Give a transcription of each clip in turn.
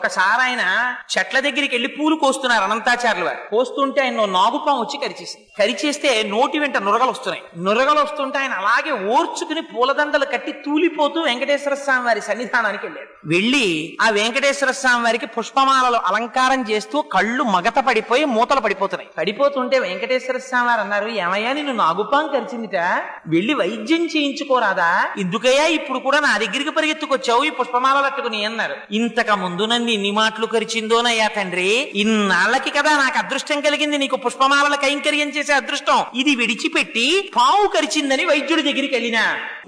ఒకసారి ఆయన చెట్ల దగ్గరికి వెళ్లి పూలు కోస్తున్నారు అనంతాచార్యుల వారు. కోస్తుంటే ఆయన నాగుపాం వచ్చి కరిచేసింది. కరిచేస్తే నోటి వెంట నురగలు వస్తున్నాయి. నురగలు వస్తుంటే ఆయన అలాగే ఓర్చుకుని పూలదండలు కట్టి తూలిపోతూ వెంకటేశ్వర స్వామి వారి సన్నిధానానికి వెళ్ళాడు. వెళ్లి ఆ వెంకటేశ్వర స్వామి వారికి పుష్పమాలలో అలంకారం చేస్తూ కళ్ళు మగత పడిపోయి మూతలు పడిపోతున్నాయి. పడిపోతుంటే వెంకటేశ్వర స్వామి వారు అన్నారు, ఏమయ్యా నిన్ను నాగుపాం కరిచిందిట, వెళ్లి వైద్యం చేయించుకోరాదా, ఎందుకయ్యా ఇప్పుడు కూడా నా దగ్గరికి పరిగెత్తుకొచ్చావు ఈ పుష్పమాలలు అట్టుకుని అన్నారు. ఇంతకు ముందు నన్ను ఇన్ని మాటలు కరిచిందోనయ్యా తండ్రి, ఇన్నాళ్ళకి కదా నాకు అదృష్టం కలిగింది నీకు పుష్పమాలల కైంకర్యం చేసే అదృష్టం, ఇది విడిచిపెట్టి పావు కరిచిందని వైద్యుడి దగ్గరికి వెళ్ళినా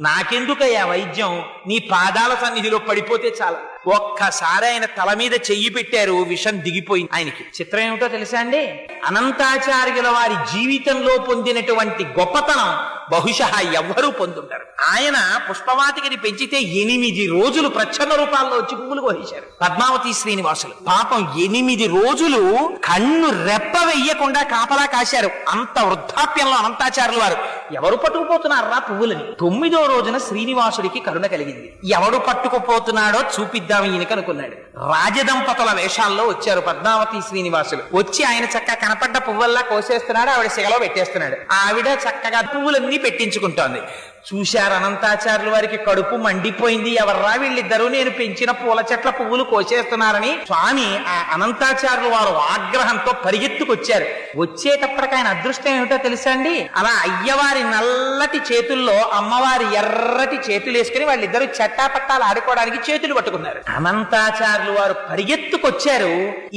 నాకెందుకయ్యా వైద్యం, నీ పాదాల సన్నిధిలో పడిపోతే చాలా. ఒక్కసారి ఆయన తల మీద చెయ్యి పెట్టారు, విషం దిగిపోయింది ఆయనకి. చిత్రం ఏమిటో తెలుసా అండి, అనంతాచార్యుల వారి జీవితంలో పొందినటువంటి గొప్పతనం బహుశా ఎవ్వరూ పొందుంటారు. ఆయన పుష్పవాటికని పెంచితే 8 రోజులు ప్రచ్ఛన్న రూపాల్లో వచ్చి పువ్వులు కోసేశారు పద్మావతి శ్రీనివాసులు. పాపం 8 రోజులు కన్ను రెప్ప వెయ్యకుండా కాపలా కాశారు. అంత వృద్ధాప్యంలో అనంతాచార్యుల వారు ఎవరు పట్టుకుపోతున్నారా పువ్వులని. 9వ రోజున శ్రీనివాసుడికి కరుణ కలిగింది. ఎవడు పట్టుకుపోతున్నాడో చూపిద్దాం ఈయనకి అనుకున్నాడు. రాజదంపతుల వేషాల్లో వచ్చారు పద్మావతి శ్రీనివాసులు. వచ్చి ఆయన చక్కగా కనపడ్డ పువ్వుల్లా కోసేస్తున్నాడు, ఆవిడ సిగలో పెట్టేస్తున్నాడు. ఆవిడ చక్కగా పువ్వులన్నీ పెట్టించుకుంటోంది. చూశారు అనంతాచార్యుల వారికి కడుపు మండిపోయింది. ఎవర్రా వీళ్ళిద్దరూ నేను పెంచిన పూల చెట్ల పువ్వులు కోసేస్తున్నారని. స్వామి ఆ అనంతాచార్యుల వారు ఆగ్రహంతో పరిగెత్తుకొచ్చారు. వచ్చేటప్పటికి ఆయన అదృష్టం ఏమిటో తెలుసా అండి, అలా అయ్యవారి నల్లటి చేతుల్లో అమ్మవారి ఎర్రటి చేతులు వేసుకుని వాళ్ళిద్దరూ చట్టాపట్టాలు ఆడుకోవడానికి చేతులు పట్టుకున్నారు. అనంతాచార్యులు వారు పరిగెత్తుకొచ్చారు,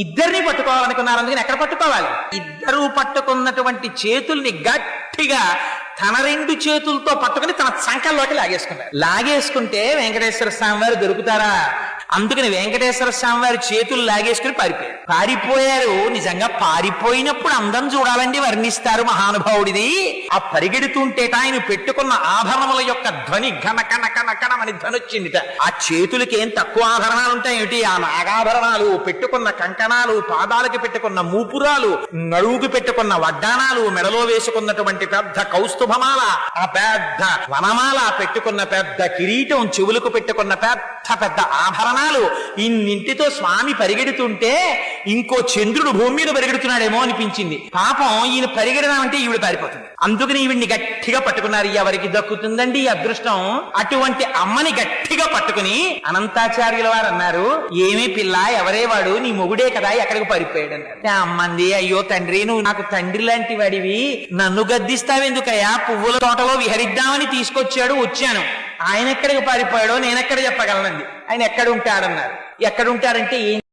ఇద్దరిని పట్టుకోవాలనుకున్నారు. అందుకని ఎక్కడ పట్టుకోవాలి, ఇద్దరూ పట్టుకున్నటువంటి చేతుల్ని గట్టిగా తన 2 చేతులతో పట్టుకుని తన సంకల్లోకి లాగేసుకున్నారు. లాగేసుకుంటే వెంకటేశ్వర స్వామి వారు దొరుకుతారా, అందుకని వెంకటేశ్వర స్వామి వారి చేతులు లాగేసుకుని పారిపోయారు. నిజంగా పారిపోయినప్పుడు అందం చూడాలండి, వర్ణిస్తారు మహానుభావుడిది. ఆ పరిగెడుతుంటేట ఆయన పెట్టుకున్న ఆభరణముల యొక్క ధ్వని ఘన కన కన కనమని ధ్వని వచ్చిందిట. ఆ చేతులకి ఏం తక్కువ ఆభరణాలు ఉంటాయేమిటి, ఆ నాగాభరణాలు, పెట్టుకున్న కంకణాలు, పాదాలకి పెట్టుకున్న మూపురాలు, నడువుకి పెట్టుకున్న వడ్డానాలు, మెడలో వేసుకున్నటువంటి పెద్ద కౌస్తుభమాల, ఆ పెద్ద వనమాల, పెట్టుకున్న పెద్ద కిరీటం, చెవులకు పెట్టుకున్న పెద్ద ఆభరణాలు, ఇన్నింటితో స్వామి పరిగెడుతుంటే ఇంకో చంద్రుడు భూమి మీద పరిగెడుతున్నాడేమో అనిపించింది. పాపం ఈయన పరిగెడదామంటే ఈవిడ పారిపోతుంది. అందుకని ఈవిడ్ని గట్టిగా పట్టుకున్నారు. ఎవరికి దక్కుతుందండి ఈ అదృష్టం, అటువంటి అమ్మని గట్టిగా పట్టుకుని అనంతాచార్యుల వారు అన్నారు, ఏమీ పిల్ల, ఎవరే వాడు, నీ మొగుడే కదా, ఎక్కడికి పారిపోయాడు అన్నారు. అమ్మంది, అయ్యో తండ్రి, నువ్వు నాకు తండ్రి లాంటి వాడివి, నన్ను గద్దిస్తావెందుకయ్యా, పువ్వుల తోటలో విహరిద్దామని తీసుకొచ్చాడు, వచ్చాను. ఆయన ఎక్కడికి పారిపోయాడో నేనెక్కడ చెప్పగలనండి. ఆయన ఎక్కడ ఉంటాడన్నారు. ఎక్కడుంటాడంటే